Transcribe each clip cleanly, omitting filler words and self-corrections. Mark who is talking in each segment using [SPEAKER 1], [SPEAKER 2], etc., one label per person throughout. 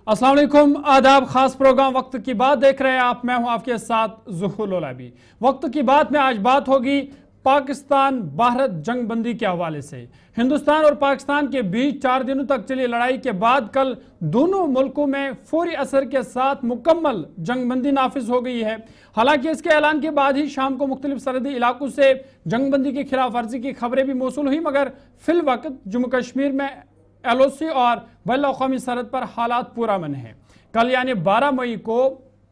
[SPEAKER 1] अस्सलाम वालेकुम, आदाब। खास प्रोग्राम वक्त की बात देख रहे हैं आप। मैं हूं आपके साथ ज़ुहूर लोलाबी। वक्त की बात में आज बात होगी पाकिस्तान भारत जंगबंदी के हवाले से। हिंदुस्तान और पाकिस्तान के बीच 4 दिनों तक चली लड़ाई के बाद कल दोनों मुल्कों में फौरी असर के साथ मुकम्मल जंगबंदी नाफिज हो गई है। हालांकि इसके ऐलान के बाद ही शाम को मुख्तलिफ सरहदी इलाकों से जंगबंदी की खिलाफ वर्जी की खबरें भी मौसूल हुई, मगर फिल वक्त जम्मू कश्मीर में LOC और बैन अवी सरहद पर हालात पूरा अमन है। कल यानी 12 मई को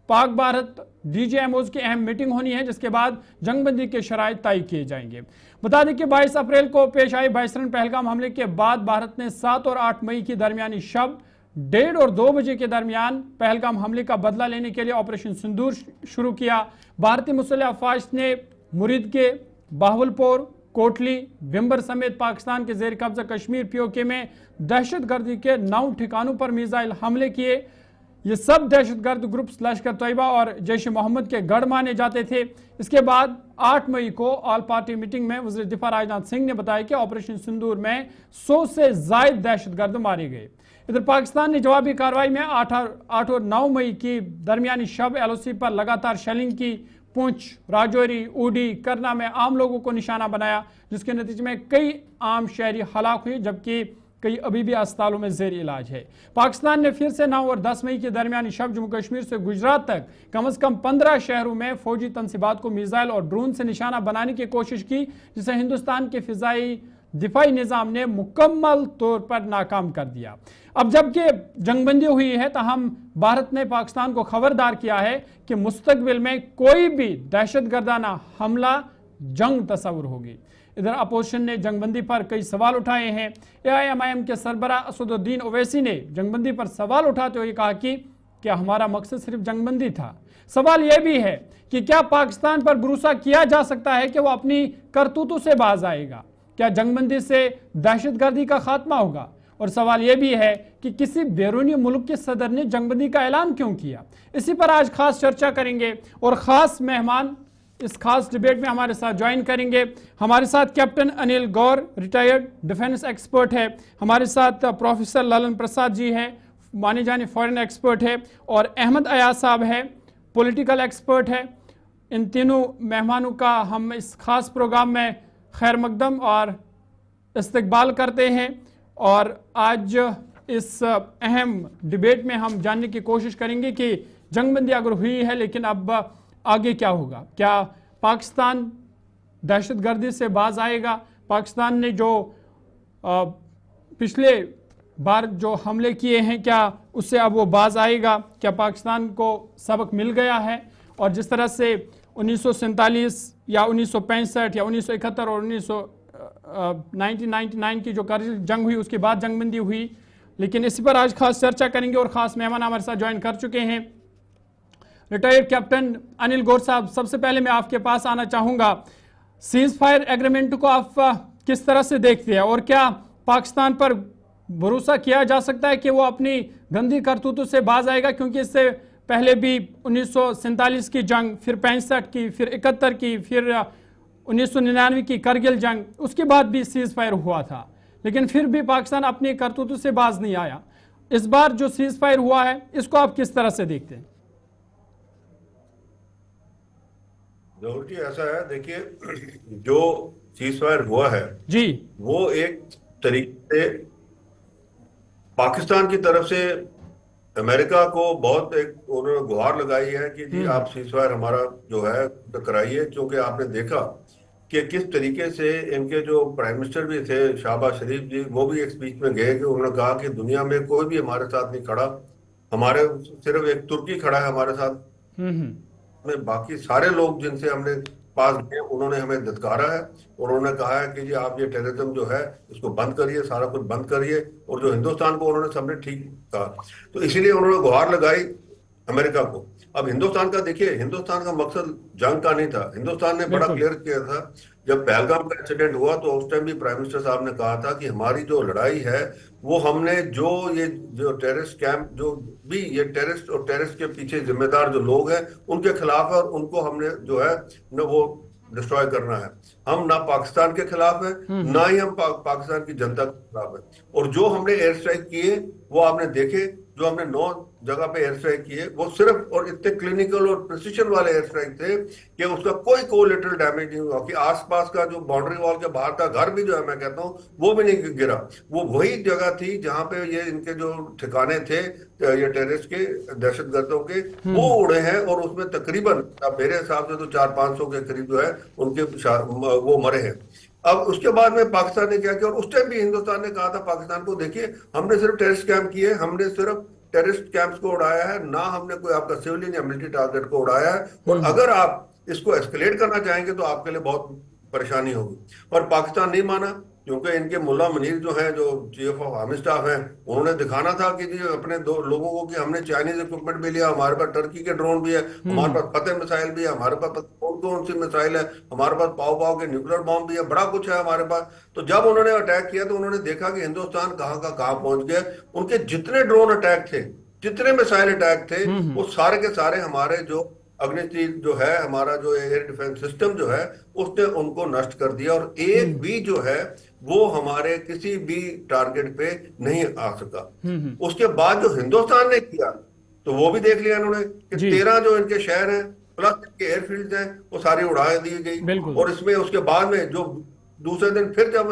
[SPEAKER 1] पाक भारत DGMOs की अहम मीटिंग होनी है, जिसके बाद जंगबंदी के शराइत तय किए जाएंगे। बता दें कि 22 अप्रैल को पेश आई बाइसरन पहलगाम हमले के बाद भारत ने 7 और 8 मई की दरमियानी शब 1:30 और 2 बजे के दरमियान पहलगाम हमले का बदला लेने के लिए ऑपरेशन सिंदूर शुरू किया। भारतीय मुसल्लह अफवाज ने मुरीद के बाहवलपुर, कोटली, बिम्बर समेत पाकिस्तान के जेर कब्जा कश्मीर POK में दहशतगर्दी के 9 ठिकानों पर मिसाइल हमले किए। ये सब दहशतगर्द ग्रुप्स लश्कर तैयबा और जैश मोहम्मद के गढ़ माने जाते थे। इसके बाद 8 मई को ऑल पार्टी मीटिंग में वज़ीर दिफा राजनाथ सिंह ने बताया कि ऑपरेशन सिंदूर में 100 से ज्यादा दहशतगर्द मारे गए। इधर पाकिस्तान ने जवाबी कार्रवाई में 8 और 9 मई की दरमियानी शब LOC पर लगातार शेलिंग की। पुंछ, राजौरी, ऊडी, करना में आम लोगों को निशाना बनाया, जिसके नतीजे में कई आम शहरी हलाक हुए, जबकि कई अभी भी अस्पतालों में जेर इलाज है। पाकिस्तान ने फिर से 9 और 10 मई के दरमियानी शब जम्मू कश्मीर से गुजरात तक कम से कम 15 शहरों में फौजी तनसीबात को मिसाइल और ड्रोन से निशाना बनाने की कोशिश की, जिसे हिंदुस्तान के फिजाई दिफाई निज़ाम ने मुकम्मल तौर पर नाकाम कर दिया। अब जबकि जंगबंदी हुई है, तहम भारत ने पाकिस्तान को खबरदार किया है कि मुस्तकबिल में कोई भी दहशतगर्दाना हमला जंग तस्वुर होगी। इधर अपोजिशन ने जंगबंदी पर कई सवाल उठाए हैं। AIMIM के सरबरा असदुद्दीन ओवैसी ने जंगबंदी पर सवाल उठाते हुए कहा कि क्या हमारा मकसद सिर्फ जंगबंदी था। सवाल यह भी है कि क्या पाकिस्तान पर भरोसा किया जा सकता है कि वह अपनी करतूतों से बाज आएगा। क्या जंगबंदी से दहशतगर्दी का खात्मा होगा। और सवाल यह भी है कि किसी बैरूनी मुल्क के सदर ने जंगबंदी का ऐलान क्यों किया। इसी पर आज खास चर्चा करेंगे और खास मेहमान इस खास डिबेट में हमारे साथ ज्वाइन करेंगे। हमारे साथ कैप्टन अनिल गौर, रिटायर्ड डिफेंस एक्सपर्ट है। हमारे साथ प्रोफेसर ललन प्रसाद जी हैं, माने जाने फॉरेन एक्सपर्ट है। और अहमद अयाज साहब है, पॉलिटिकल एक्सपर्ट है। इन तीनों मेहमानों का हम इस खास प्रोग्राम में खैर मकदम और इस्तकबाल करते हैं। और आज इस अहम डिबेट में हम जानने की कोशिश करेंगे कि जंगबंदी अगर हुई है, लेकिन अब आगे क्या होगा। क्या पाकिस्तान दहशतगर्दी से बाज आएगा। पाकिस्तान ने जो पिछले बार जो हमले किए हैं, क्या उससे अब वो बाज आएगा। क्या पाकिस्तान को सबक मिल गया है। और जिस तरह से 1947 या 1965 या 1971 और 1999 की जो कारगिल जंग हुई, उसके बाद जंगबंदी हुई। लेकिन इसी पर आज खास चर्चा करेंगे और खास मेहमान हमारे साथ ज्वाइन कर चुके हैं। रिटायर्ड कैप्टन अनिल गौर साहब, सबसे पहले मैं आपके पास आना चाहूंगा। सीज फायर एग्रीमेंट को आप किस तरह से देखते हैं और क्या पाकिस्तान पर भरोसा किया जा सकता है कि वो अपनी गंदी करतूतों से बाज आएगा। क्योंकि इससे पहले भी 1947 की जंग, फिर 65 की, फिर 71 की, फिर 1999 की करगिल जंग, उसके बाद भी सीज फायर हुआ था, लेकिन फिर भी पाकिस्तान अपनी करतूतों से बाज नहीं आया। इस बार जो सीज फायर हुआ है, इसको आप किस तरह से देखते हैं।
[SPEAKER 2] जरूर जी, ऐसा है। देखिए, जो सीज फायर हुआ है
[SPEAKER 1] जी,
[SPEAKER 2] वो एक तरीके से पाकिस्तान की तरफ से अमेरिका को बहुत एक उन्होंने गुहार लगाई है कि जी आप सीज फायर हमारा जो है तो कराइए। क्योंकि आपने देखा कि किस तरीके से इनके जो प्राइम मिनिस्टर भी थे शहबाज शरीफ जी, वो भी एक स्पीच में गए कि उन्होंने कहा कि दुनिया में कोई भी हमारे साथ नहीं खड़ा, हमारे सिर्फ एक तुर्की खड़ा है हमारे साथ में, बाकी सारे लोग जिनसे हमने पास गए उन्होंने हमें धत्कारा है। और उन्होंने कहा है कि जी आप ये टेररिज्म जो है इसको बंद करिए, सारा कुछ बंद करिए। और जो हिंदुस्तान को उन्होंने सबने ठीक कहा, तो इसीलिए उन्होंने गुहार लगाई अमेरिका को। अब हिंदुस्तान का देखिए, हिंदुस्तान का मकसद जंग का नहीं था। हिंदुस्तान ने बड़ा क्लियर किया था जब पहलगाम का इंसिडेंट हुआ, तो उस टाइम भी प्राइम मिनिस्टर साहब ने कहा था कि हमारी जो लड़ाई है वो हमने जो टेररिस्ट कैंप, जो भी ये टेररिस्ट और टेररिस्ट के पीछे जिम्मेदार जो लोग हैं उनके खिलाफ है, और उनको हमने जो है न वो डिस्ट्रॉय करना है। हम ना पाकिस्तान के खिलाफ है, ना ही हम पाकिस्तान की जनता के खिलाफ है। और जो हमने एयर स्ट्राइक किए वो आपने देखे जो हमने 9 जगह पे एयर स्ट्राइक किए, वो सिर्फ और इतने क्लिनिकल और प्रिसिशन वाले एयर स्ट्राइक थे कि उसका कोई कोलेटरल डैमेज नहीं हुआ, कि आसपास का जो बाउंड्री वॉल के बाहर का घर भी जो है, मैं कहता हूँ, वो भी नहीं गिरा। वो वही जगह थी जहां पे ये इनके जो ठिकाने थे, ये टेररिस्ट के, दहशतगर्दों के, वो उड़े हैं। और उसमें तकरीबन, अब मेरे हिसाब से तो 400-500 के करीब जो है उनके वो मरे हैं। अब उसके बाद में पाकिस्तान ने क्या किया, और उस टाइम भी हिंदुस्तान ने कहा था पाकिस्तान को, देखिए हमने सिर्फ टेररिस्ट कैंप किए, हमने सिर्फ टेररिस्ट कैंप्स को उड़ाया है, ना हमने कोई आपका सिविलियन या मिलिट्री टारगेट को उड़ाया है। और अगर आप इसको एस्केलेट करना चाहेंगे तो आपके लिए बहुत परेशानी होगी। पर पाकिस्तान नहीं माना, क्योंकि इनके मुल्ला मुनीर जो हैं, जो चीफ ऑफ आर्मी स्टाफ हैं, उन्होंने दिखाना था कि जी अपने दो लोगों को कि हमने चाइनीज इक्विपमेंट भी लिया, हमारे पास टर्की के ड्रोन भी है, हमारे पास फतेह मिसाइल भी है, हमारे पास कौन कौन सी मिसाइल है, हमारे पास पाव पाव के न्यूक्लियर बॉम्ब भी है, बड़ा कुछ है हमारे पास। तो जब उन्होंने अटैक किया तो उन्होंने देखा कि हिंदुस्तान कहाँ का कहाँ पहुंच गया। उनके जितने ड्रोन अटैक थे, जितने मिसाइल अटैक थे, वो सारे के सारे हमारे जो अग्निशील जो है, हमारा जो एयर डिफेंस सिस्टम जो है, उसने उनको नष्ट कर दिया। और एक भी जो है वो हमारे किसी भी टारगेट पे नहीं आ सका। उसके बाद जो हिंदुस्तान ने किया, तो वो भी देख लिया इन्होंने कि 13 जो इनके शहर हैं प्लस इनके एयरफील्ड हैं, वो सारी उड़ा दी गई। और इसमें उसके बाद में जो दूसरे दिन फिर जब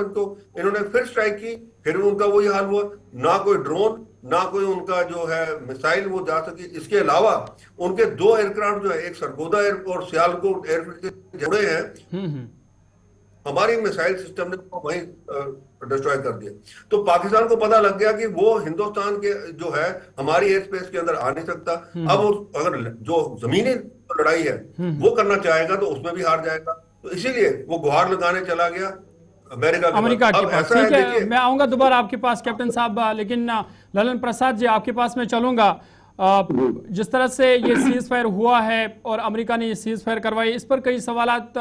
[SPEAKER 2] इन्होंने फिर स्ट्राइक की, फिर उनका वही हाल हुआ, ना कोई ड्रोन, ना कोई उनका जो है मिसाइल वो जा सकी। इसके अलावा उनके 2 एयरक्राफ्ट जो है, एक सरगोदा और सियालकोट एयरफील्ड के जुड़े हैं, हमारी मिसाइल सिस्टम ने वहीं डिस्ट्रॉय कर दिया। तो पाकिस्तान को पता लग गया कि वो हिंदुस्तान के जो है हमारी एयर स्पेस के अंदर आ नहीं सकता। अब अगर जो जमीनी लड़ाई है वो करना चाहेगा तो उसमें भी हार जाएगा। तो इसीलिए वो गुहार लगाने चला गया अमेरिका
[SPEAKER 1] के पास। ठीक है, मैं आऊंगा दोबारा आपके पास कैप्टन साहब, लेकिन ललन प्रसाद जी आपके पास मैं चलूंगा। जिस तरह से ये सीज फायर हुआ है और अमेरिका ने ये सीज फायर करवाई, इस पर कई सवालात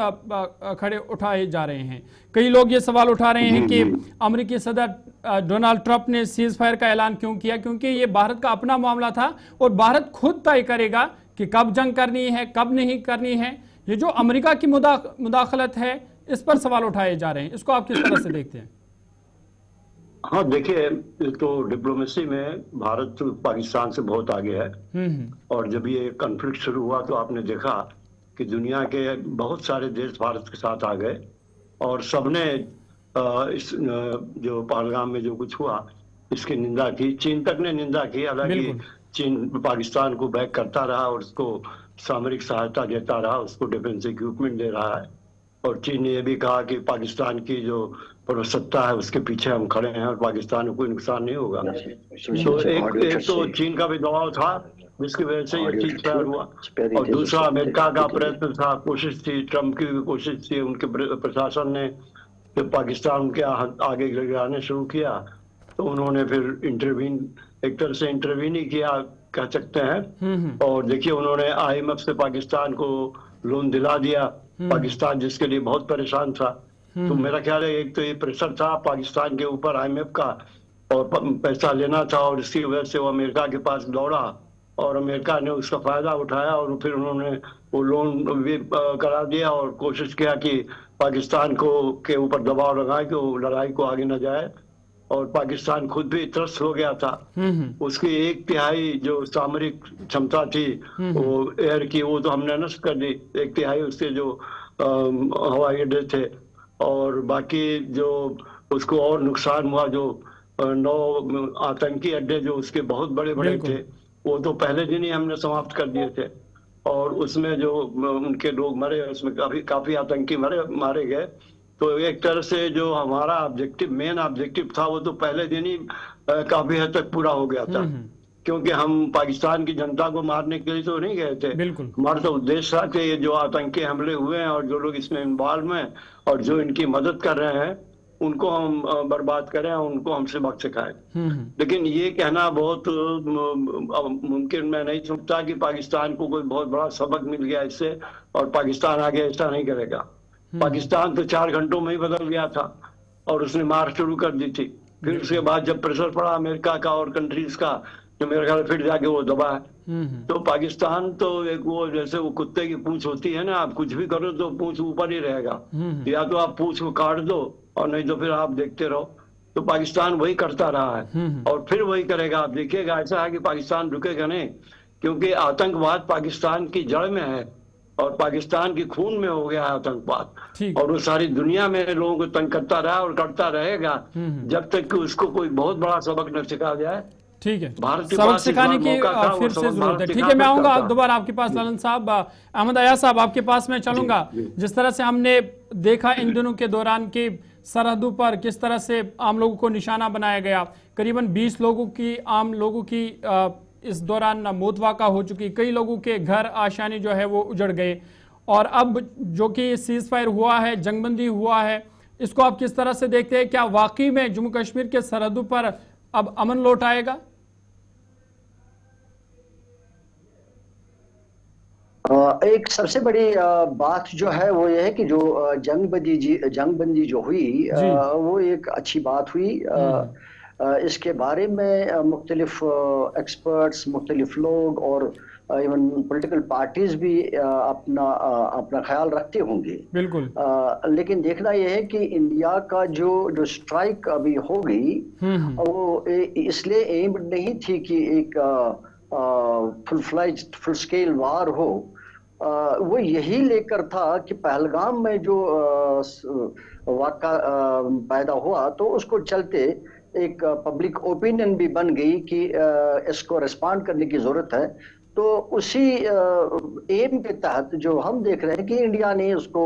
[SPEAKER 1] खड़े उठाए जा रहे हैं। कई लोग ये सवाल उठा रहे हैं कि अमेरिकी सदर डोनाल्ड ट्रंप ने सीज फायर का ऐलान क्यों किया, क्योंकि ये भारत का अपना मामला था और भारत खुद तय करेगा कि कब जंग करनी है, कब नहीं करनी है। ये जो अमेरिका की मुदाखलत है, इस पर सवाल उठाए जा रहे हैं, इसको आप किस तरह से देखते हैं?
[SPEAKER 3] हाँ देखिए, तो डिप्लोमेसी में भारत तो पाकिस्तान से बहुत आगे है। और जब ये कॉन्फ्लिक्ट शुरू हुआ तो आपने देखा कि दुनिया के बहुत सारे देश भारत के साथ आ गए और सबने इस जो पहलगाम में जो कुछ हुआ इसकी निंदा की। चीन तक ने निंदा की, हालांकि चीन पाकिस्तान को बैक करता रहा और उसको सामरिक सहायता देता रहा, उसको डिफेंस इक्विपमेंट दे रहा है। और चीन ने यह भी कहा कि पाकिस्तान की जो प्रभुसत्ता है उसके पीछे हम खड़े हैं और पाकिस्तान को कोई नुकसान नहीं होगा। तो एक तो चीन का भी दबाव था जिसकी वजह से ये चीज तैयार हुआ, और दूसरा अमेरिका का प्रयत्न था, कोशिश थी, ट्रंप की भी कोशिश थी, उनके प्रशासन ने जब पाकिस्तान के आगे गिराने शुरू किया तो उन्होंने फिर इंटरवीन, एक तरह से इंटरवीन ही किया कह सकते हैं। और देखिए उन्होंने IMF से पाकिस्तान को लोन दिला दिया, पाकिस्तान जिसके लिए बहुत परेशान था। तो मेरा ख्याल है एक तो ये प्रेशर था पाकिस्तान के ऊपर IMF का और पैसा लेना था, और इसकी वजह से वो अमेरिका के पास दौड़ा और अमेरिका ने उसका फायदा उठाया और फिर उन्होंने वो लोन भी करा दिया और कोशिश किया कि पाकिस्तान को के ऊपर दबाव लगाए कि वो लड़ाई को आगे न जाए। और पाकिस्तान खुद भी त्रस्त हो गया था, उसकी 1/3 जो सामरिक क्षमता थी वो एयर की, वो तो हमने नष्ट कर दी। 1/3 उसके जो हवाई अड्डे थे, और बाकी जो उसको और नुकसान हुआ, जो 9 आतंकी अड्डे जो उसके बहुत बड़े बड़े थे वो तो पहले दिन ही हमने समाप्त कर दिए थे। और उसमें जो उनके लोग मरे, उसमें काफी आतंकी मारे गए। तो एक तरह से जो हमारा ऑब्जेक्टिव, मेन ऑब्जेक्टिव था, वो तो पहले दिन ही काफी हद तक पूरा हो गया था, क्योंकि हम पाकिस्तान की जनता को मारने के लिए तो नहीं गए थे। हमारा तो उद्देश्य था कि ये जो आतंकी हमले हुए हैं और जो लोग इसमें इन्वॉल्व हैं और जो इनकी मदद कर रहे हैं उनको हम बर्बाद करें, उनको हम सबक सिखाएं। लेकिन ये कहना बहुत मुमकिन मैं नहीं समझता कि पाकिस्तान को कोई बहुत बड़ा सबक मिल गया इससे और पाकिस्तान आगे ऐसा नहीं करेगा। पाकिस्तान तो 4 घंटों में ही बदल गया था और उसने मार शुरू कर दी थी। फिर उसके बाद जब प्रेशर पड़ा अमेरिका का और कंट्रीज का, तो मेरे ख्याल फिर जाके वो दबा है। तो पाकिस्तान तो एक वो जैसे वो कुत्ते की पूंछ होती है ना, आप कुछ भी करो तो पूंछ ऊपर ही रहेगा, या तो आप पूंछ को काट दो और नहीं तो फिर आप देखते रहो। तो पाकिस्तान वही करता रहा है और फिर वही करेगा। आप देखिएगा, ऐसा है कि पाकिस्तान रुकेगा नहीं, क्योंकि आतंकवाद पाकिस्तान की जड़ में है और पाकिस्तान के खून में हो गया है आतंकवाद, और वो सारी दुनिया में लोगों को तंग करता रहा और करता रहेगा जब तक कि उसको कोई बहुत बड़ा सबक न सिखा जाए।
[SPEAKER 1] ठीक है,
[SPEAKER 3] भारत के
[SPEAKER 1] सबक
[SPEAKER 3] पास
[SPEAKER 1] सिखाने की फिर से जरूरत है। ठीक है, मैं आऊंगा दोबारा आपके पास लालन साहब। अहमद अयाज साहब, आपके पास मैं चलूंगा। जिस तरह से हमने देखा इन दिनों के दौरान कि सरहदों पर किस तरह से आम लोगों को निशाना बनाया गया, करीबन 20 लोगों की आम लोगों की इस दौरान मौत वाक़ा हो चुकी, कई लोगों के घर आशानी जो है वो उजड़ गए, और अब जो कि सीज फायर हुआ है, जंगबंदी हुआ है, इसको आप किस तरह से देखते हैं? क्या वाकई में जम्मू कश्मीर के सरहदों पर अब अमन लौट आएगा?
[SPEAKER 4] एक सबसे बड़ी बात जो है वो ये है कि जो जंगबंदी जो हुई वो एक अच्छी बात हुई। इसके बारे में मुख्तलिफ एक्सपर्ट्स, मुख्तलिफ लोग और इवन पॉलिटिकल पार्टीज भी अपना ख्याल रखते होंगे।
[SPEAKER 1] बिल्कुल।
[SPEAKER 4] लेकिन देखना यह है कि इंडिया का जो स्ट्राइक अभी हो गई वो इसलिए एम नहीं थी कि एक फुल स्केल वार हो। वो यही लेकर था कि पहलगाम में जो वाक़ा पैदा हुआ तो उसको चलते एक पब्लिक ओपिनियन भी बन गई कि इसको रिस्पॉन्ड करने की जरूरत है। तो उसी एम के तहत जो हम देख रहे हैं कि इंडिया ने उसको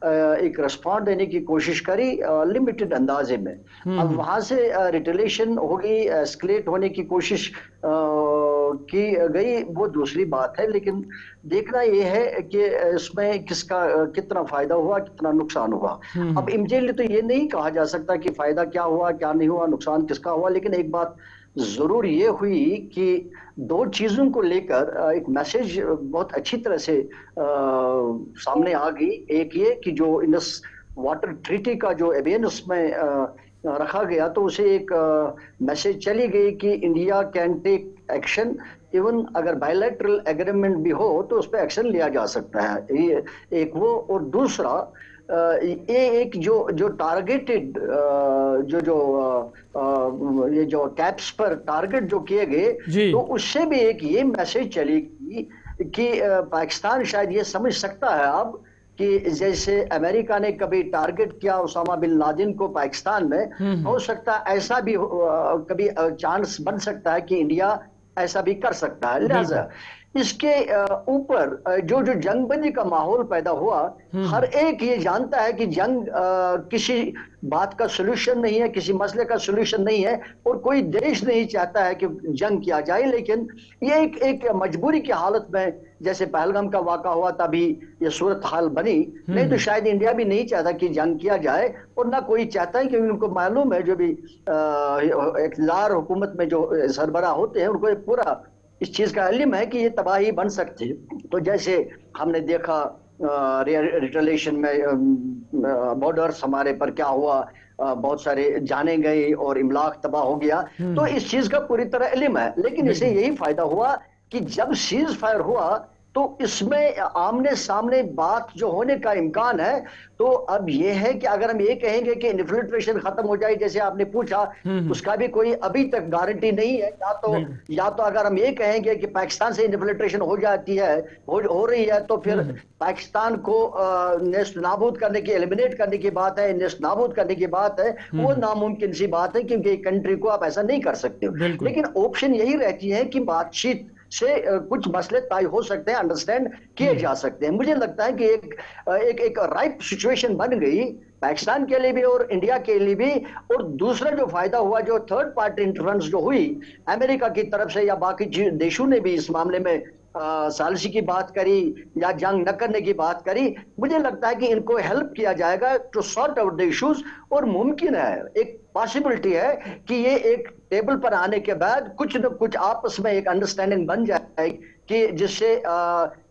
[SPEAKER 4] एक रिस्पॉन्ड देने की कोशिश करी लिमिटेड अंदाजे में। अब वहां से रिटेलिएशन होगी, एस्केलेट होने की कोशिश की गई, वो दूसरी बात है। लेकिन देखना यह है कि इसमें किसका कितना फायदा हुआ, कितना नुकसान हुआ। अब इमीडिएटली तो ये नहीं कहा जा सकता कि फायदा क्या हुआ, क्या नहीं हुआ, नुकसान किसका हुआ। लेकिन एक बात जरूर ये हुई कि दो चीजों को लेकर एक मैसेज बहुत अच्छी तरह से सामने आ गई। एक ये कि जो इंडस वाटर ट्रीटी का जो अवेयरनेस में रखा गया, तो उसे एक मैसेज चली गई कि India can take action, even अगर बायलैटरल एग्रीमेंट भी हो तो उस पर एक्शन लिया जा सकता है। ये एक वो, और दूसरा ये एक जो टारगेटेड ये जो कैप्स पर टारगेट जो किए गए, तो उससे भी एक ये मैसेज चली कि पाकिस्तान शायद ये समझ सकता है अब कि जैसे अमेरिका ने कभी टारगेट किया उसामा बिन लादेन को पाकिस्तान में, हो सकता है ऐसा भी कभी चांस बन सकता है कि इंडिया ऐसा भी कर सकता है। लिहाजा इसके ऊपर जो जंगबंदी का माहौल पैदा हुआ, हर एक ये जानता है कि जंग किसी बात का सलूशन नहीं है, किसी मसले का सलूशन नहीं है, और कोई देश नहीं चाहता है कि जंग किया जाए। लेकिन ये एक मजबूरी की हालत में, जैसे पहलगाम का वाक़ा हुआ तभी ये सूरत हाल बनी, नहीं तो शायद इंडिया भी नहीं चाहता कि जंग किया जाए, और ना कोई चाहता है, क्योंकि उनको मालूम है जो भी इक़्तिदार हुकूमत में जो सरबराह होते हैं उनको एक पूरा इस चीज का इल्म है कि ये तबाही बन सकती है। तो जैसे हमने देखा रिटेलिएशन में बॉर्डर्स हमारे पर क्या हुआ, बहुत सारे जाने गए और इमलाक तबाह हो गया। तो इस चीज का पूरी तरह इल्म है। लेकिन इसे यही फायदा हुआ कि जब सीज फायर हुआ तो इसमें आमने सामने बात जो होने का इम्कान है। तो अब ये है कि अगर हम ये कहेंगे कि इन्फिल्ट्रेशन खत्म हो जाए, जैसे आपने पूछा, उसका भी कोई अभी तक गारंटी नहीं है। या तो अगर हम ये कहेंगे कि पाकिस्तान से इन्फिल्ट्रेशन हो जाती है, हो रही है, तो फिर पाकिस्तान को नेस्त नाबूद करने की, एलिमिनेट करने की बात है, नेस्त नाबूद करने की बात है, वो नामुमकिन सी बात है, क्योंकि एक कंट्री को आप ऐसा नहीं कर सकते हो। लेकिन ऑप्शन यही रहती है कि बातचीत से कुछ मसले तय हो सकते हैं, अंडरस्टैंड किए जा सकते हैं। मुझे लगता है कि एक राइट सिचुएशन बन गई पाकिस्तान के लिए भी और इंडिया के लिए भी। और दूसरा जो फायदा हुआ, जो थर्ड पार्टी इंटरवेंस जो हुई अमेरिका की तरफ से या बाकी देशों ने भी इस मामले में सालिसी की बात करी या जंग न करने की बात करी, मुझे लगता है कि इनको हेल्प किया जाएगा to sort out the issues. और मुमकिन है, एक पॉसिबिलिटी है कि ये एक टेबल पर आने के बाद कुछ न कुछ आपस में एक अंडरस्टैंडिंग बन जाए कि जिससे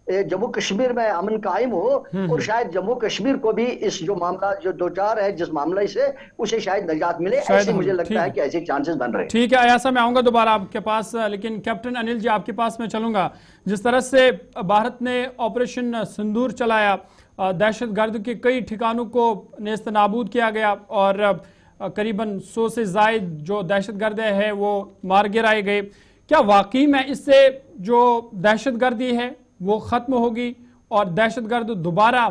[SPEAKER 4] जम्मू कश्मीर में अमन कायम हो, और शायद जम्मू कश्मीर को भी इस जो मामला जो दो चार है जिस मामले से, उसे शायद निजात मिले। ऐसे मुझे लगता है कि ऐसे चांसेस बन रहे हैं।
[SPEAKER 1] ठीक है अयासा, मैं आऊंगा दोबारा आपके पास, लेकिन कैप्टन अनिल जी आपके पास मैं चलूंगा। जिस तरह से भारत ने ऑपरेशन सिंदूर चलाया, दहशतगर्द के कई ठिकानों को नेस्त नाबूद किया गया, और करीबन 100 से ज़ायद जो दहशतगर्द है वो मार गिराए गए। क्या वाकई में इससे जो दहशतगर्दी है वो ख़त्म होगी और दहशतगर्द दोबारा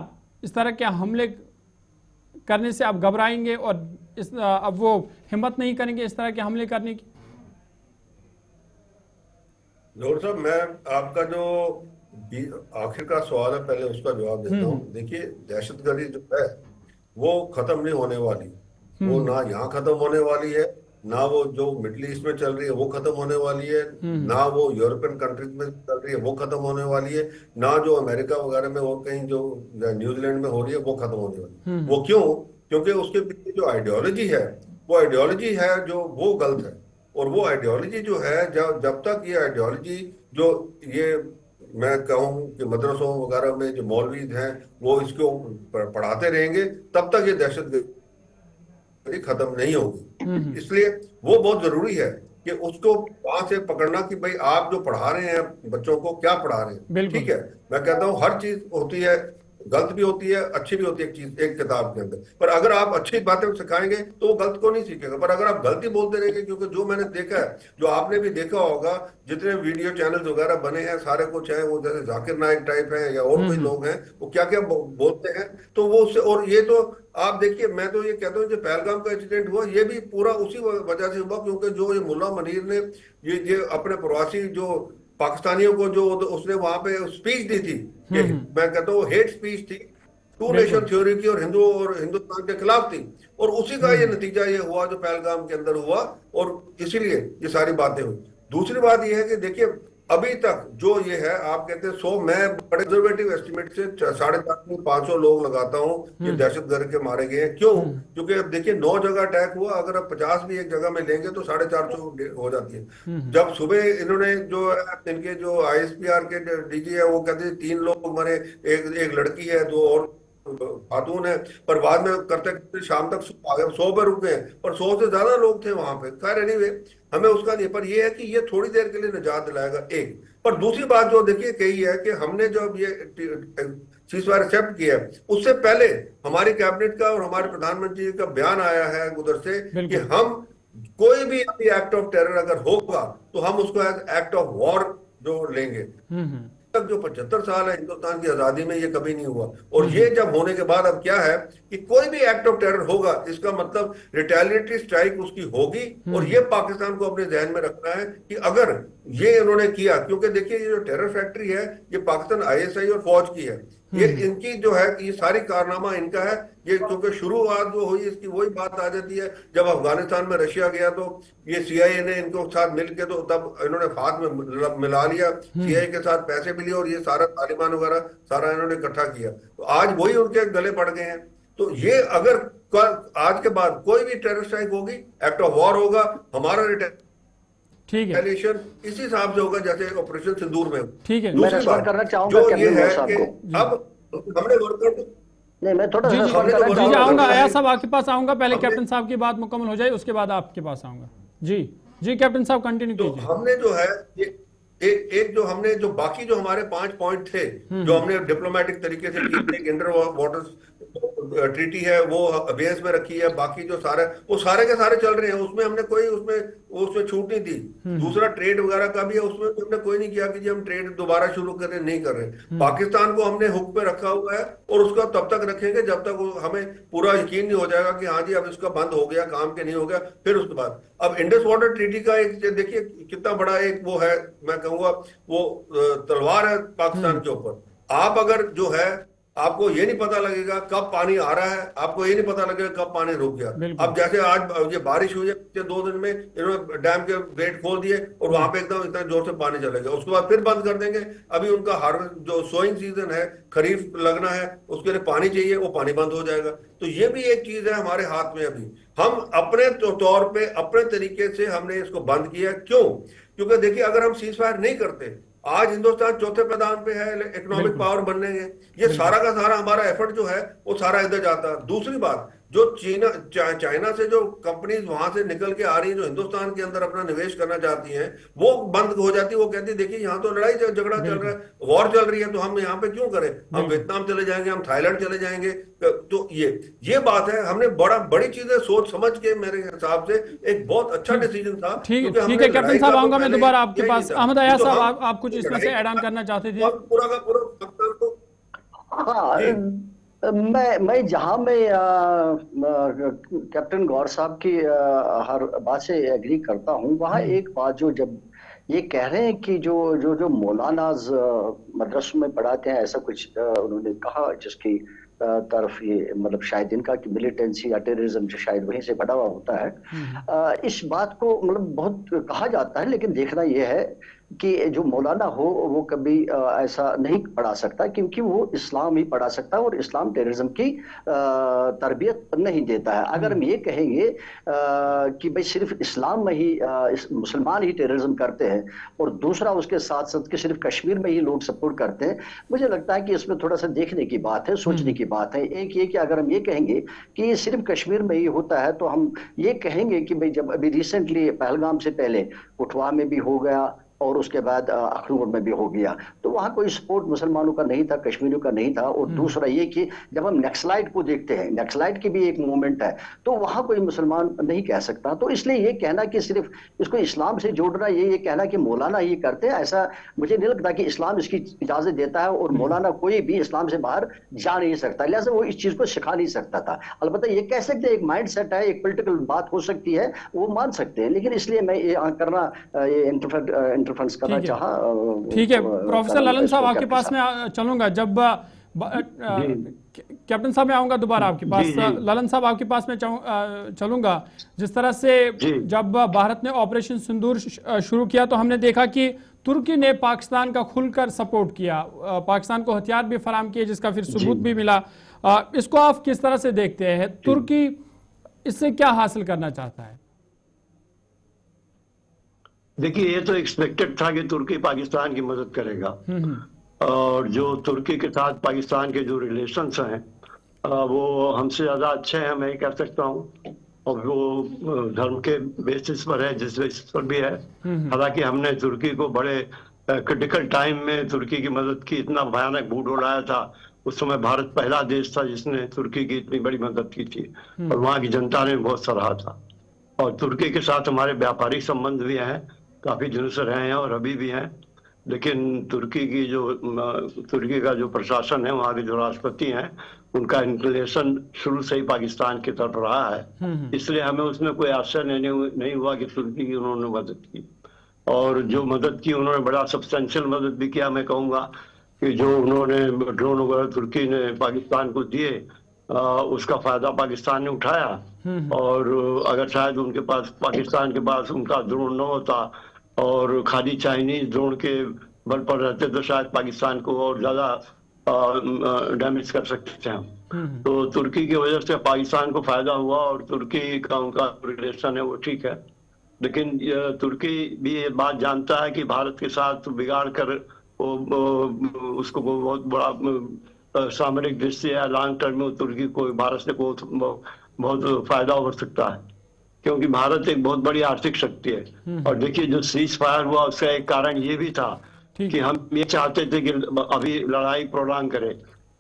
[SPEAKER 1] इस तरह के हमले करने से अब घबराएंगे और अब वो हिम्मत नहीं करेंगे इस तरह के हमले करने की?
[SPEAKER 2] जौहर साहब, मैं आपका जो आखिर का सवाल है पहले उसका जवाब देता हूँ। देखिए, दहशतगर्दी जो है वो खत्म नहीं होने वाली। वो ना यहाँ खत्म होने वाली है, ना वो जो मिडिल ईस्ट में चल रही है वो खत्म होने वाली है, ना वो यूरोपियन कंट्रीज में चल रही है वो खत्म होने वाली है, ना जो अमेरिका वगैरह में और कहीं जो न्यूजीलैंड में हो रही है वो खत्म होने वाली है। वो क्यों? क्योंकि उसके पीछे जो आइडियोलॉजी है वो आइडियोलॉजी है जो वो गलत है। और वो आइडियोलॉजी जो है, जब तक ये आइडियोलॉजी जो ये मैं कहूँ कि मदरसों वगैरह में जो मौलवीज हैं वो इसको पढ़ाते रहेंगे, तब तक ये दहशतगर्दी खत्म नहीं होगी। इसलिए वो बहुत जरूरी है कि उसको वहां से पकड़ना कि भाई आप जो पढ़ा रहे हैं बच्चों को क्या पढ़ा रहे हैं। ठीक है, मैं कहता हूँ हर चीज होती है, गलत भी होती है, अच्छी भी होती है एक चीज एक किताब के अंदर। पर अगर आप अच्छी बातें सिखाएंगे तो वो गलत को नहीं सीखेगा। पर अगर आप गलती बोलते रहेंगे, क्योंकि जो मैंने देखा है, जो आपने भी देखा होगा, जितने वीडियो चैनल्स वगैरह बने हैं सारे कुछ है वो जैसे जाकिर नाइक टाइप है या और कोई लोग हैं, वो क्या क्या बोलते हैं, तो वो उससे। और ये तो आप देखिए, मैं तो ये कहता हूँ जो पहलगाम का इंसिडेंट हुआ ये भी पूरा उसी वजह से हुआ, क्योंकि जो ये मुल्ला मनीर ने ये अपने प्रवासी जो पाकिस्तानियों को जो उसने वहां पे स्पीच दी थी, मैं कहता हूँ हेट स्पीच थी, टू नेशन थ्योरी की, और हिंदू और हिंदुस्तान के खिलाफ थी। और उसी का ये नतीजा ये हुआ जो पहलगाम के अंदर हुआ, और इसीलिए ये सारी बातें हुई। दूसरी बात ये है कि देखिए अभी तक जो ये है, आप कहते हैं 100, मैं बड़े कंजर्वेटिव एस्टिमेट से 450-500 लोग लगाता हूँ कि दहशतगर्द के मारे गए हैं। क्यों? क्योंकि अब देखिए 9 जगह अटैक हुआ, अगर अब 50 भी एक जगह में लेंगे तो 450 हो जाती है। जब सुबह इन्होंने जो इनके जो ISPR के डीजी है वो कहते हैं 3 लोग मरे, एक लड़की है, 2 और खातून है, पर बाद में करते करते शाम तक 100 पे रुक गए, पर 100 से ज्यादा लोग थे वहां पे। खैर एनीवे, हमें उसका नहीं, पर ये है कि ये थोड़ी देर के लिए निजात दिलाएगा एक। पर दूसरी बात जो देखिए कही है कि हमने जब ये सीज़फायर एक्सेप्ट किया उससे पहले हमारी कैबिनेट का और हमारे प्रधानमंत्री का बयान आया है उधर से कि हम कोई भी एक्ट ऑफ टेरर अगर होगा तो हम उसको एक्ट ऑफ वॉर जो लेंगे। तक जो 75 साल है हिंदुस्तान की आजादी में ये कभी नहीं हुआ। और ये जब होने के बाद अब क्या है कि कोई भी एक्ट ऑफ टेरर होगा, इसका मतलब रिटेलिएटरी स्ट्राइक उसकी होगी। और ये पाकिस्तान को अपने ध्यान में रखना है कि अगर ये इन्होंने किया, क्योंकि देखिए ये जो टेरर फैक्ट्री है ये पाकिस्तान ISI और फौज की है, ये इनकी जो है ये सारी कारनामा इनका है। ये क्योंकि शुरुआत जो हुई इसकी वही बात आ जाती है, जब अफगानिस्तान में रशिया गया तो ये CIA ने इनको साथ मिलके तो तब इन्होंने हाथ में मिला लिया, CIA के साथ पैसे भी लिए और ये सारा तालिबान वगैरह सारा इन्होंने इकट्ठा किया, तो आज वही उनके गले पड़ गए हैं। तो ये अगर आज के बाद कोई भी टेरर स्ट्राइक होगी, एक्ट ऑफ वॉर होगा, हमारा रिटेलिएशन इसी हिसाब से होगा जैसे ऑपरेशन सिंदूर में।
[SPEAKER 1] ठीक है,
[SPEAKER 4] मैं सवाल करना चाहूंगा
[SPEAKER 2] जो ये है कि अब हमने वर्कआउट
[SPEAKER 4] नहीं, मैं थोड़ा
[SPEAKER 1] जी आऊंगा, आया साहब आपके पास आऊंगा, पहले कैप्टन साहब की बात मुकम्मल हो जाए उसके बाद आपके पास आऊंगा। जी कैप्टन साहब कंटिन्यू कीजिए।
[SPEAKER 2] हमने जो है ये एक जो हमने जो बाकी जो हमारे 5 पॉइंट थे जो हमने डिप्लोमेटिक तरीके से की, इंटर वाटर ट्रीटी है वो अबेयंस में रखी है, बाकी जो सारे वो सारे के सारे चल रहे हैं, उसमें हमने कोई उसमें छूट नहीं दी। दूसरा ट्रेड वगैरह का भी है, उसमें हमने कोई नहीं किया कि जी हम ट्रेड दोबारा शुरू कर रहे नहीं कर रहे। पाकिस्तान को हमने हुक पे रखा हुआ है और उसका तब तक रखेंगे जब तक हमें पूरा यकीन नहीं हो जाएगा कि हाँ जी अब इसका बंद हो गया काम के नहीं हो गया। फिर उसके बाद अब इंडस वाटर ट्रीटी का एक देखिए कितना बड़ा एक वो है, मैं कहूंगा वो तलवार है पाकिस्तान के ऊपर। आप अगर जो है आपको ये नहीं पता लगेगा कब पानी आ रहा है, आपको ये नहीं पता लगेगा कब पानी रुक गया। अब जैसे आज ये बारिश हुई है पिछले 2 दिन में, इन्होंने डैम के गेट खोल दिए और वहां पे एकदम इतना जोर से पानी चलेगा, उसके बाद फिर बंद कर देंगे। अभी उनका हार्वेस्ट जो सोइंग सीजन है, खरीफ लगना है, उसके लिए पानी चाहिए, वो पानी बंद हो जाएगा। तो ये भी एक चीज है हमारे हाथ में। अभी हम अपने तौर पे अपने तरीके से हमने इसको बंद किया। क्यों? क्योंकि देखिए अगर हम सीज़फायर नहीं करते, आज हिंदुस्तान चौथे मैदान पे है इकोनॉमिक पावर बनने के, ये सारा का सारा हमारा एफर्ट जो है वो सारा इधर जाता है। दूसरी बात जो चाइना से जो कंपनीज वहां से निकल के आ रही हैं, जो हिंदुस्तान के अंदर अपना निवेश करना चाहती हैं, वो बंद हो जाती है। वो कहती है देखिए यहाँ तो लड़ाई झगड़ा चल रहा है, वॉर चल रही है, तो हम यहाँ पे क्यों करें, हम वियतनाम चले जाएंगे, हम थाईलैंड चले जाएंगे। तो ये बात है, हमने बड़ी चीजें सोच समझ के, मेरे हिसाब से एक बहुत अच्छा डिसीजन था।
[SPEAKER 1] ठीक है कैप्टन साहब, आऊंगा मैं दोबारा आपके पास। अहमद अयाज साहब, आप कुछ इसमें से ऐड ऑन करना चाहते थे?
[SPEAKER 2] पूरा का पूरा
[SPEAKER 4] हाँ, मैं जहां कैप्टन गौर साहब की हर बात से एग्री करता हूं, वहां एक बात जो जब ये कह रहे हैं कि जो मौलानाज मदरसों में पढ़ाते हैं, ऐसा कुछ उन्होंने कहा जिसकी तरफ ये मतलब शायद इनका कि मिलिटेंसी या टेररिज्म जो शायद वहीं से बढ़ा हुआ होता है। इस बात को मतलब बहुत कहा जाता है, लेकिन देखना यह है कि जो मौलाना हो वो कभी ऐसा नहीं पढ़ा सकता, क्योंकि वो इस्लाम ही पढ़ा सकता है और इस्लाम टेररिज्म की तरबियत नहीं देता है। अगर हम ये कहेंगे कि भाई सिर्फ इस्लाम में ही मुसलमान ही टेररिज्म करते हैं और दूसरा उसके साथ साथ कि सिर्फ कश्मीर में ही लोग सपोर्ट करते हैं, मुझे लगता है कि इसमें थोड़ा सा देखने की बात है, सोचने की बात है। एक ये कि अगर हम ये कहेंगे कि ये सिर्फ कश्मीर में ही होता है, तो हम ये कहेंगे कि भाई जब अभी रिसेंटली पहलगाम से पहले उठवा में भी हो गया और उसके बाद अखनूर में भी हो गया, तो वहां कोई सपोर्ट मुसलमानों का नहीं था, कश्मीरियों का नहीं था। और दूसरा ये कि जब हम नक्सलाइट को देखते हैं, नक्सलाइट की भी एक मूवमेंट है, तो वहां कोई मुसलमान नहीं कह सकता। तो इसलिए ये कहना कि सिर्फ इसको इस्लाम से जोड़ना, ये कहना कि मौलाना ये करते हैं, ऐसा मुझे नहीं लगता कि इस्लाम इसकी इजाजत देता है। और मौलाना कोई भी इस्लाम से बाहर जा नहीं सकता, लिहाजा वो इस चीज को सिखा नहीं सकता था। अलबत्ता ये कह सकते हैं एक माइंड सेट है, एक पोलिटिकल बात हो सकती है, वो मान सकते हैं, लेकिन इसलिए मैं ये करना, ये इंटरफेरेंस करना चाहा।
[SPEAKER 1] ठीक है प्रोफेसर ललन साहब, आपके पास में चलूंगा। जब कैप्टन साहब मैं आऊंगा दोबारा आपके पास। ललन साहब आपके पास में चलूंगा। जिस तरह से जब भारत ने ऑपरेशन सिंदूर शुरू किया, तो हमने देखा कि तुर्की ने पाकिस्तान का खुलकर सपोर्ट किया, पाकिस्तान को हथियार भी फराहम किए, जिसका फिर सबूत भी मिला। इसको आप किस तरह से देखते हैं? तुर्की इससे क्या हासिल करना चाहता है?
[SPEAKER 3] देखिए, ये तो एक्सपेक्टेड था कि तुर्की पाकिस्तान की मदद करेगा। और जो तुर्की के साथ पाकिस्तान के जो रिलेशंस हैं वो हमसे ज्यादा अच्छे हैं, मैं कह सकता हूँ। और वो धर्म के बेसिस पर है, जिस बेसिस पर भी है। हालांकि हमने तुर्की को बड़े क्रिटिकल टाइम में तुर्की की मदद की, इतना भयानक भूगोल आया था उस समय भारत पहला देश था जिसने तुर्की की इतनी बड़ी मदद की थी, और वहाँ की जनता ने बहुत सराहा था। और तुर्की के साथ हमारे व्यापारिक संबंध भी हैं, काफी दिनों से रहे हैं और अभी भी हैं। लेकिन तुर्की का जो प्रशासन है, वहाँ के जो राष्ट्रपति हैं, उनका इंक्लिनेशन शुरू से ही पाकिस्तान की तरफ रहा है। इसलिए हमें उसमें कोई आश्चर्य नहीं हुआ कि तुर्की की उन्होंने मदद की। और जो मदद की उन्होंने बड़ा सब्सटेंशियल मदद भी किया। मैं कहूँगा कि जो उन्होंने ड्रोन वगैरह तुर्की ने पाकिस्तान को दिए, उसका फायदा पाकिस्तान ने उठाया। और अगर शायद उनके पास, पाकिस्तान के पास उनका ड्रोन न होता और खाली चाइनीज ड्रोन के बल पर रहते, तो शायद पाकिस्तान को और ज्यादा डैमेज कर सकते थे हम। तो तुर्की की वजह से पाकिस्तान को फायदा हुआ, और तुर्की का उनका रिलेशन है वो ठीक है। लेकिन तुर्की भी ये बात जानता है कि भारत के साथ बिगाड़ कर उसको बहुत बड़ा सामरिक दृष्टि है, लॉन्ग टर्म में तुर्की को भारत से बहुत फायदा हो सकता है, क्योंकि भारत एक बहुत बड़ी आर्थिक शक्ति है। और देखिए, जो सीज फायर हुआ उसका एक कारण ये भी था कि हम ये चाहते थे कि अभी लड़ाई प्रोलॉन्ग करें,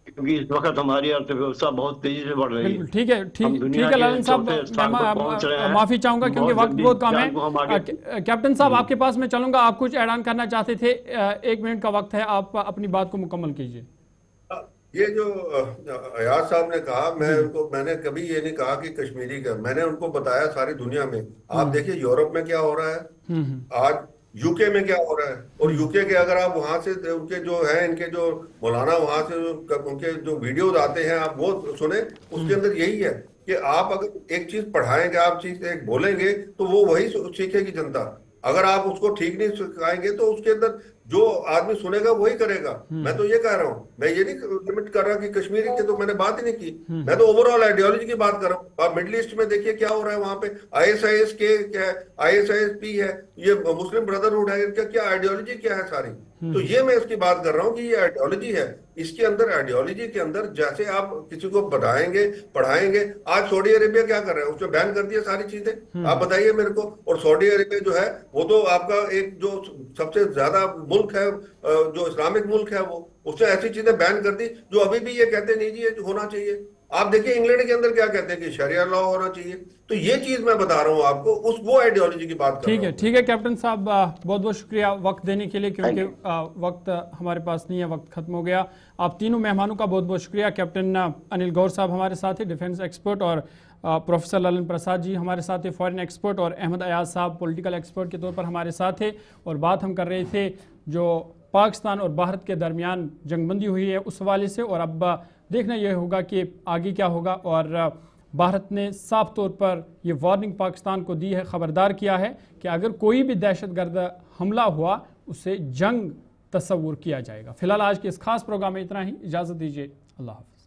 [SPEAKER 3] क्योंकि इस वक्त हमारी अर्थव्यवस्था बहुत तेजी से बढ़ रही है।
[SPEAKER 1] ठीक है ललन साहब, माफी चाहूंगा क्योंकि वक्त बहुत कम है। कैप्टन साहब आपके पास में चलूंगा, आप कुछ ऐड ऑन करना चाहते थे? 1 मिनट का वक्त है, आप अपनी बात को मुकम्मल कीजिए।
[SPEAKER 2] ये जो अयाज साहब ने कहा, मैंने कभी ये नहीं कहा कि कश्मीरी का, मैंने उनको बताया सारी दुनिया में। आप देखिए यूरोप में क्या हो रहा है, आज यूके में क्या हो रहा है। और यूके के अगर आप वहां से उनके जो है, इनके जो मौलाना वहां से उनके जो वीडियोज आते हैं, आप वो सुने, उसके अंदर यही है कि आप अगर एक चीज पढ़ाएंगे, आप चीज एक बोलेंगे, तो वो वही सीखेगी जनता। अगर आप उसको ठीक नहीं सिखाएंगे तो उसके अंदर जो आदमी सुनेगा वही करेगा। मैं तो ये कह रहा हूँ, मैं ये नहीं लिमिट कर रहा कि कश्मीरी की तो मैंने बात ही नहीं की, मैं तो ओवरऑल आइडियोलॉजी की बात कर रहा हूँ। आप मिडिल ईस्ट में देखिए क्या हो रहा है, वहां पे ISIS के क्या है, ISISP है, ये मुस्लिम ब्रदरहुड है, इनका क्या आइडियोलॉजी क्या है सारी। तो ये मैं इसकी बात कर रहा हूँ कि ये आइडियोलॉजी है। इसके अंदर आइडियोलॉजी के अंदर जैसे आप किसी को बताएंगे पढ़ाएंगे, आज सऊदी अरेबिया क्या कर रहा है, उसने बैन कर दिया सारी चीजें, आप बताइए मेरे को। और सऊदी अरेबिया जो है वो तो आपका एक जो सबसे ज्यादा मुल्क है, जो इस्लामिक मुल्क है, वो उसने ऐसी चीजें बैन कर दी जो अभी भी ये कहते नहीं जी ये होना चाहिए। आप देखिए इंग्लैंड के अंदर क्या कहते हैं कि शरिया लॉ होना चाहिए। तो ये चीज मैं बता रहा हूं आपको, उस वो आइडियोलॉजी की बात कर रहा हूं।
[SPEAKER 1] ठीक है कैप्टन साहब, बहुत बहुत शुक्रिया वक्त देने के लिए, क्योंकि वक्त हमारे पास नहीं है, वक्त खत्म हो गया। आप तीनों मेहमानों का बहुत बहुत शुक्रिया। कैप्टन अनिल गौर साहब हमारे साथ हैं, डिफेंस एक्सपर्ट, और प्रोफेसर ललन प्रसाद जी हमारे साथ हैं, फॉरेन एक्सपर्ट, और अहमद अयाज साहब पॉलिटिकल एक्सपर्ट के तौर पर हमारे साथ थे। और बात हम कर रहे थे जो पाकिस्तान और भारत के दरमियान जंगबंदी हुई है उस हवाले से, और अब देखना यह होगा कि आगे क्या होगा। और भारत ने साफ तौर पर यह वार्निंग पाकिस्तान को दी है, ख़बरदार किया है कि अगर कोई भी दहशतगर्द हमला हुआ उससे जंग तस्वुर किया जाएगा। फिलहाल आज के इस खास प्रोग्राम में इतना ही, इजाज़त दीजिए, अल्लाह हाफ़िज़।